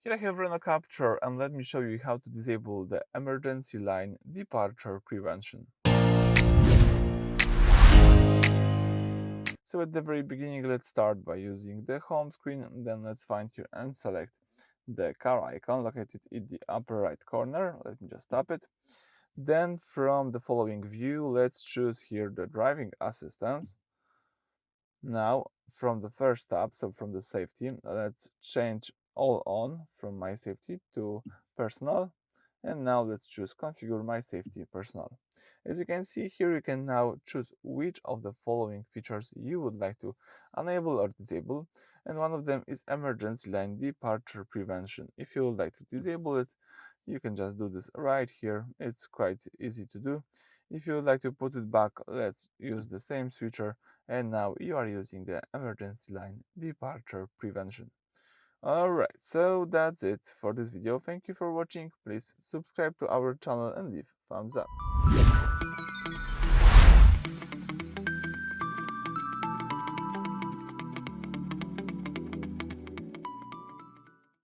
Here I have Renault Captur, and let me show you how to disable the emergency line departure prevention. So at the very beginning, let's start by using the home screen, then let's find here and select the car icon located in the upper right corner. Let me just tap it. Then from the following view, let's choose here the driving assistance. Now from the first tab, so from the safety, let's change all on from my safety to personal. And now let's choose configure my safety personal. As you can see here, you can now choose which of the following features you would like to enable or disable. And one of them is emergency line departure prevention. If you would like to disable it, you can just do this right here. It's quite easy to do. If you would like to put it back, let's use the same switcher, and now you are using the emergency line departure prevention. Alright, so that's it for this video. Thank you for watching. Please subscribe to our channel and leave thumbs up.